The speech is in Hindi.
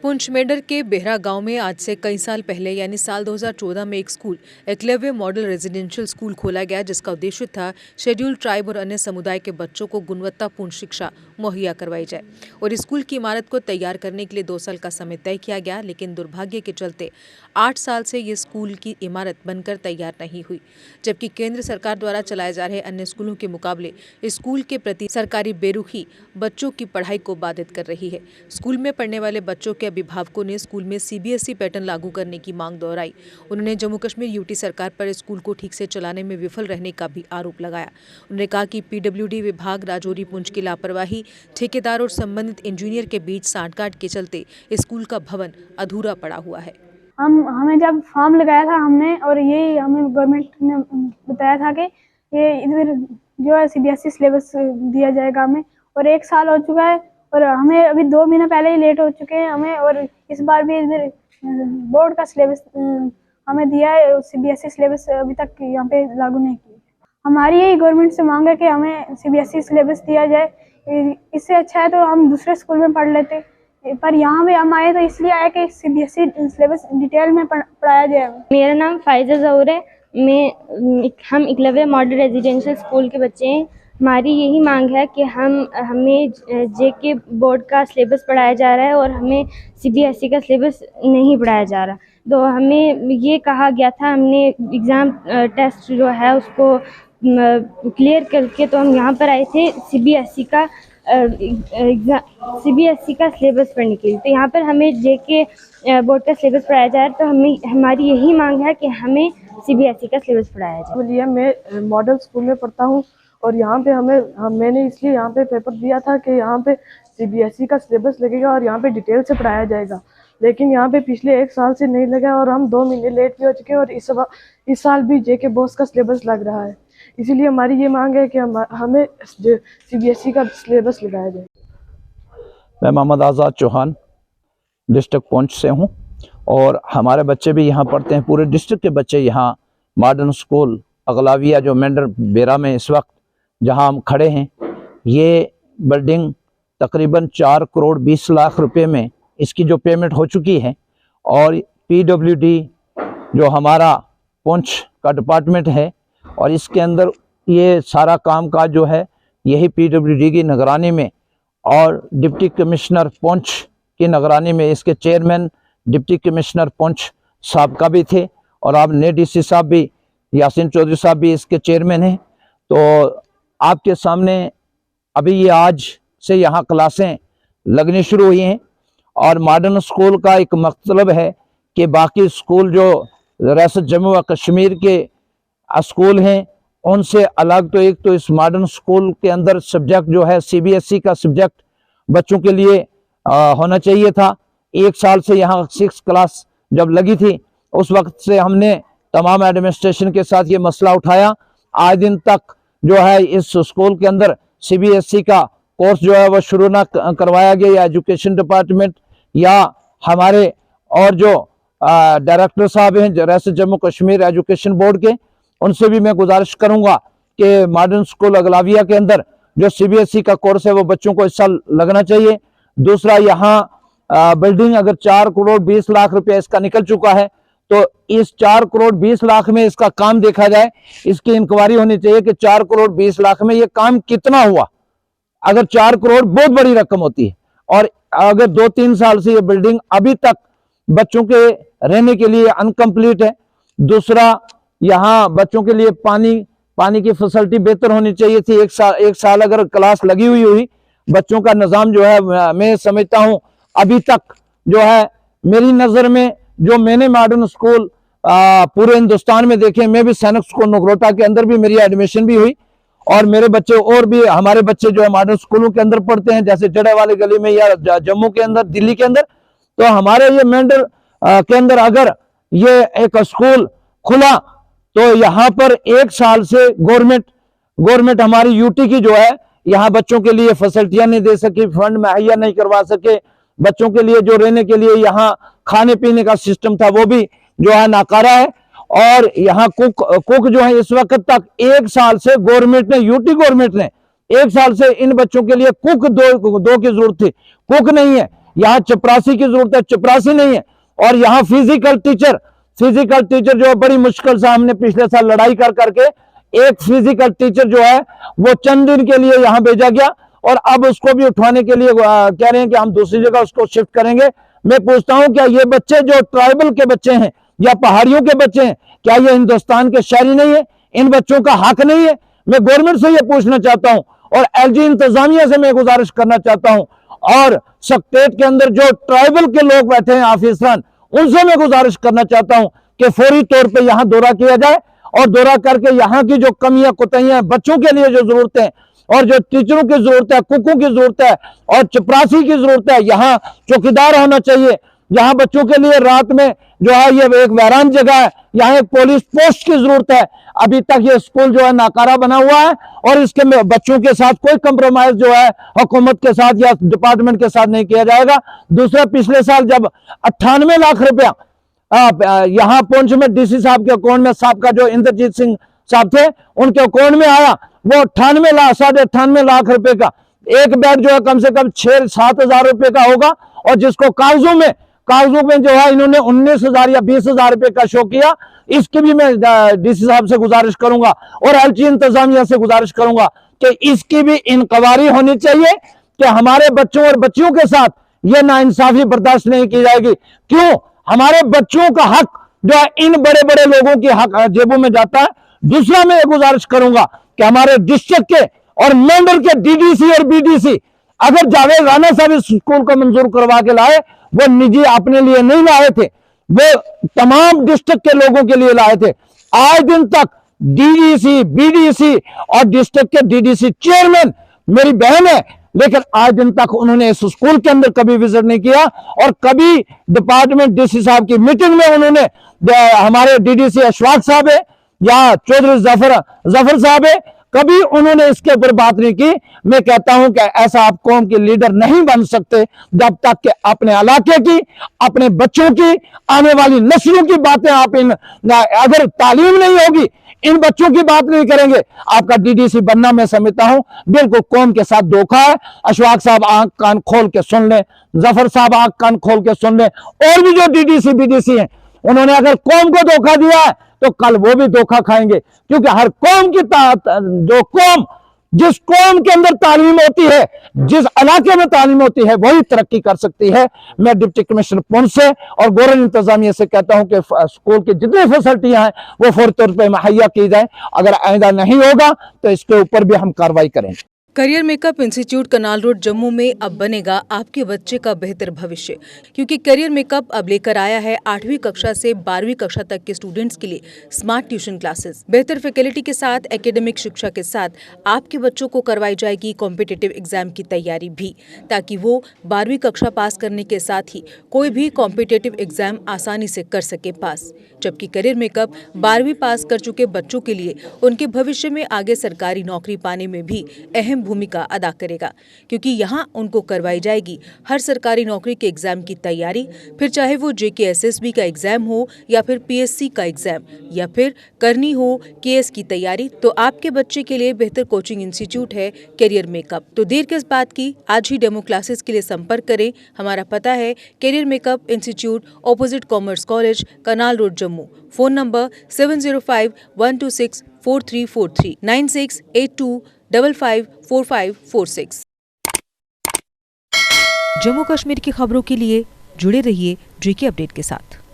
पुंछ मेंढर के बेहरा गांव में आज से कई साल पहले यानी साल 2014 में एक school Eklavya model residential school खोला गया, जिसका उद्देश्य था शेड्यूल्ड ट्राइब और अन्य समुदाय के बच्चों को गुणवत्तापूर्ण शिक्षा मुहैया करवाई जाए। और इस स्कूल की इमारत को तैयार करने के लिए 2 साल का समय तय किया गया, लेकिन दुर्भाग्य के चलते 8 साल से ये स्कूल की इमारत बनकर तैयार नहीं हुई। जबकि केंद्र सरकार द्वारा चलाए जा रहे अन्य स्कूलों के मुकाबले इस स्कूल के प्रति सरकारी बेरुखी बच्चों की पढ़ाई को बाधित कर रही है। स्कूल में पढ़ने वाले बच्चों के अभिभावकों ने स्कूल में सीबीएसई पैटर्न लागू करने की मांग दोहराई। उन्होंने जम्मू कश्मीर यूटी सरकार पर स्कूल को ठीक से चलाने में विफल रहने का भी आरोप लगाया। उन्होंने कहा कि पीडब्ल्यूडी विभाग राजौरी पुंछ की लापरवाही, ठेकेदार और संबंधित इंजीनियर के बीच सांठगांठ के चलते स्कूल का भवन अधूरा पड़ा हुआ है। हमें जब फॉर्म लगाया था हमने, और यही हमें गवर्नमेंट ने बताया था कि ये इधर जो है सीबीएसई सिलेबस दिया जाएगा हमें, और 1 साल हो चुका है और हमें अभी 2 महीने पहले ही लेट हो चुके हैं हमें। और इस बार भी इधर बोर्ड का सिलेबस हमें दिया है, सीबीएसई सिलेबस अभी तक यहाँ पे लागू नहीं किया। हमारी यही गवर्नमेंट से मांग है कि हमें सीबीएसई सिलेबस दिया जाए। इससे अच्छा है तो हम दूसरे स्कूल में पढ़ लेते, पर यहाँ पे हम आए तो इसलिए आए कि सीबीएसई सिलेबस डिटेल में पढ़ाया जाए। मेरा नाम फाइजा ज़हूर है। हम एकलव्य मॉडल रेजिडेंशियल स्कूल के बच्चे हैं। हमारी यही मांग है कि हमें जेके बोर्ड का सिलेबस पढ़ाया जा रहा है और हमें सीबीएसई का सिलेबस नहीं पढ़ाया जा रहा। तो हमें ये कहा गया था, हमने एग्ज़ाम टेस्ट जो है उसको क्लियर करके तो हम यहाँ पर आए थे सीबीएसई का सिलेबस पढ़ने के लिए। तो यहाँ पर हमें जेके बोर्ड का सिलेबस पढ़ाया जा रहा है, तो हमारी यही मांग है कि हमें सीबीएसई का सिलेबस पढ़ाया जाए। बोलिए, मैं मॉडल स्कूल में पढ़ता हूँ और यहाँ पे मैंने इसलिए यहाँ पे पेपर दिया था कि यहाँ पे सीबीएसई का सिलेबस लगेगा और यहाँ पे डिटेल से पढ़ाया जाएगा, लेकिन यहाँ पे पिछले 1 साल से नहीं लगा और हम 2 महीने लेट भी हो चुके हैं और इस साल भी जेके बोर्ड का सिलेबस लग रहा है। इसीलिए हमारी ये मांग है कि हमें सीबीएसई का सिलेबस लगाया जाए। मैं मोहम्मद आज़ाद चौहान डिस्ट्रिक्ट पुंछ से हूँ और हमारे बच्चे भी यहाँ पढ़ते हैं। पूरे डिस्ट्रिक्ट के बच्चे यहाँ मॉडर्न स्कूल अगलाविया जो मेंढर बेरा में इस वक्त जहाँ हम खड़े हैं, ये बिल्डिंग तकरीबन 4 करोड़ 20 लाख रुपए में इसकी जो पेमेंट हो चुकी है और पीडब्ल्यूडी जो हमारा पुंछ का डिपार्टमेंट है और इसके अंदर ये सारा काम काज जो है यही पीडब्ल्यूडी की निगरानी में और डिप्टी कमिश्नर पुंछ की निगरानी में, इसके चेयरमैन डिप्टी कमिश्नर पुंछ साहब का भी थे और अब नए डीसी साहब भी, यासीन चौधरी साहब भी इसके चेयरमैन हैं। तो आपके सामने अभी ये आज से यहाँ क्लासें लगनी शुरू हुई हैं और मॉडर्न स्कूल का एक मतलब है कि बाकी स्कूल जो रियासत जम्मू व कश्मीर के स्कूल हैं उनसे अलग, तो एक तो इस मॉडर्न स्कूल के अंदर सब्जेक्ट जो है सीबीएसई का सब्जेक्ट बच्चों के लिए होना चाहिए था। 1 साल से यहाँ 6th क्लास जब लगी थी उस वक्त से हमने तमाम एडमिनिस्ट्रेशन के साथ ये मसला उठाया। आज दिन तक जो है इस स्कूल के अंदर सीबीएसई का कोर्स जो है वह शुरू ना करवाया गया, या एजुकेशन डिपार्टमेंट या हमारे और जो डायरेक्टर साहब हैं रियासत जम्मू कश्मीर एजुकेशन बोर्ड के, उनसे भी मैं गुजारिश करूंगा कि मॉडर्न स्कूल अगलाविया के अंदर जो सीबीएसई का कोर्स है वो बच्चों को इस साल लगना चाहिए। दूसरा, यहाँ बिल्डिंग अगर 4 करोड़ 20 लाख रुपया इसका निकल चुका है तो इस 4 करोड़ 20 लाख में इसका काम देखा जाए, इसकी इंक्वायरी होनी चाहिए कि 4 करोड़ 20 लाख में ये काम कितना हुआ। अगर 4 करोड़ बहुत बड़ी रकम होती है और अगर 2-3 साल से ये बिल्डिंग अभी तक बच्चों के रहने के लिए अनकम्प्लीट है। दूसरा, यहाँ बच्चों के लिए पानी की फैसिलिटी बेहतर होनी चाहिए थी। 1 साल अगर क्लास लगी हुई बच्चों का निज़ाम जो है मैं समझता हूँ अभी तक जो है, मेरी नज़र में जो मैंने मॉडर्न स्कूल पूरे हिंदुस्तान में देखे, मैं भी सैनिक स्कूल नगरोटा के अंदर भी मेरी एडमिशन भी हुई और मेरे बच्चे और भी हमारे बच्चे जो है मॉडर्न स्कूलों के अंदर पढ़ते हैं, जैसे जड़े वाली गली में या जम्मू के अंदर, दिल्ली के अंदर। तो हमारे ये मेंढर के अंदर अगर ये एक स्कूल खुला तो यहाँ पर 1 साल से गवर्नमेंट हमारी यूटी की जो है यहाँ बच्चों के लिए फैसिलिटियां नहीं दे सकी, फंड मुहैया नहीं करवा सके। बच्चों के लिए जो रहने के लिए यहाँ खाने पीने का सिस्टम था वो भी जो है नाकारा है। और यहाँ कुक जो है इस वक्त तक 1 साल से यूटी गवर्नमेंट ने 1 साल से इन बच्चों के लिए कुक दो की जरूरत थी, कुक नहीं है। यहाँ चपरासी की जरूरत है, चपरासी नहीं है। और यहाँ फिजिकल टीचर जो है बड़ी मुश्किल से हमने पिछले साल लड़ाई कर करके एक फिजिकल टीचर जो है वो चंद दिन के लिए यहाँ भेजा गया, और अब उसको भी उठवाने के लिए कह रहे हैं कि हम दूसरी जगह उसको शिफ्ट करेंगे। मैं पूछता हूं क्या ये बच्चे जो ट्राइबल के बच्चे हैं या पहाड़ियों के बच्चे हैं, क्या ये हिंदुस्तान के शहरी नहीं है? इन बच्चों का हक नहीं है? मैं गवर्नमेंट से ये पूछना चाहता हूं और एलजी इंतजामिया से मैं गुजारिश करना चाहता हूं, और सेक्रेटेरिएट के अंदर जो ट्राइबल के लोग बैठे हैं ऑफिसरान, उनसे मैं गुजारिश करना चाहता हूं कि फौरी तौर पे यहाँ दौरा किया जाए, और दौरा करके यहाँ की जो कमियां कुताहियां बच्चों के लिए जो जरूरत है, और जो टीचरों की जरूरत है, कुकों की जरूरत है, और चपरासी की जरूरत है, यहाँ चौकीदार होना चाहिए। यहाँ बच्चों के लिए रात में जो है ये एक वैरान जगह है, यहाँ एक पुलिस पोस्ट की जरूरत है। अभी तक ये स्कूल जो है नाकारा बना हुआ है, और इसके बच्चों के साथ कोई कंप्रोमाइज जो है हुकूमत के साथ या डिपार्टमेंट के साथ नहीं किया जाएगा। दूसरा, पिछले साल जब 98 लाख रुपया यहाँ पुंछ में डीसी साहब के अकाउंट में, साहब का जो इंद्रजीत सिंह साहब थे उनके अकाउंट में आया, वो 98 लाख रुपए का एक बेड जो है कम से कम 6-7 हजार रुपए का होगा, और जिसको कागजों में जो है इन्होंने 19,000 या 20,000 रुपए का शो किया। इसकी भी मैं डीसी साहब से गुजारिश करूंगा और एलजी इंतजामिया से गुजारिश करूंगा कि इसकी भी इंक्वायरी होनी चाहिए कि हमारे बच्चों और बच्चियों के साथ ये नाइंसाफी बर्दाश्त नहीं की जाएगी। क्यों? हमारे बच्चों का हक जो है इन बड़े बड़े लोगों के हक जेबों में जाता है। दूसरा, मैं ये गुजारिश करूंगा कि हमारे डिस्ट्रिक्ट के और मंडल के डीडीसी और बीडीसी अगर जावेद राणा साहब इस स्कूल को मंजूर करवा के लाए, वो निजी अपने लिए नहीं लाए थे, वो तमाम डिस्ट्रिक्ट के लोगों के लिए लाए थे। आज दिन तक डीडीसी, बीडीसी और डिस्ट्रिक्ट के डीडीसी चेयरमैन मेरी बहन है, लेकिन आज दिन तक उन्होंने इस स्कूल के अंदर कभी विजिट नहीं किया, और कभी डिपार्टमेंट डीसी साहब की मीटिंग में उन्होंने, हमारे डीडीसी अशफाक साहब है या चौधरी जफर साहब है, कभी उन्होंने इसके ऊपर बात नहीं की। मैं कहता हूं कि ऐसा आप कौम के लीडर नहीं बन सकते जब तक कि अपने इलाके की, अपने बच्चों की, आने वाली नस्लों की बातें आप अगर तालीम नहीं होगी, इन बच्चों की बात नहीं करेंगे, आपका डीडीसी बनना मैं समझता हूं बिल्कुल कौम के साथ धोखा है। अशफाक साहब आंख कान खोल के सुन लें, जफर साहब आंख कान खोल के सुन लें, और भी जो डीडीसी बीडीसी हैं, उन्होंने अगर कौम को धोखा दिया है तो कल वो भी धोखा खाएंगे। क्योंकि हर कौम की जिस कौम के अंदर तालीम होती है, जिस इलाके में तालीम होती है, वही तरक्की कर सकती है। मैं डिप्टी कमिश्नर पुंछ से और गवर्नमेंट इंतजामिया से कहता हूं कि स्कूल की जितनी फैसिलिटियां हैं वो फौरी तौर पर मुहैया की जाए। अगर आइंदा नहीं होगा तो इसके ऊपर भी हम कार्रवाई करेंगे। करियर मेकअप इंस्टीट्यूट कनाल रोड जम्मू में अब बनेगा आपके बच्चे का बेहतर भविष्य, क्योंकि करियर मेकअप अब लेकर आया है 8वीं कक्षा से 12वीं कक्षा तक के स्टूडेंट्स के लिए स्मार्ट ट्यूशन क्लासेस। बेहतर फैकल्टी के साथ एकेडमिक शिक्षा के साथ आपके बच्चों को करवाई जाएगी कॉम्पिटिटिव एग्जाम की तैयारी भी, ताकि वो 12वीं कक्षा पास करने के साथ ही कोई भी कॉम्पिटिटिव एग्जाम आसानी से कर सके पास। जबकि करियर मेकअप 12वीं पास कर चुके बच्चों के लिए उनके भविष्य में आगे सरकारी नौकरी पाने में भी अहम भूमिका अदा करेगा, क्योंकि यहाँ उनको करवाई जाएगी हर सरकारी नौकरी के एग्जाम की तैयारी, फिर चाहे वो JKSSB का एग्जाम हो या फिर PSC का एग्जाम, या फिर करनी हो KS की तैयारी, तो आपके बच्चे के लिए बेहतर कोचिंग इंस्टीट्यूट है करियर मेकअप। तो देर किस बात की, आज ही डेमो क्लासेस के लिए संपर्क करें। हमारा पता है career makeup institute, opposite commerce college, canal road Jammu. Phone number 7051264343 9682554546। Jammu Kashmir की खबरों के लिए जुड़े रहिए JK अपडेट के साथ।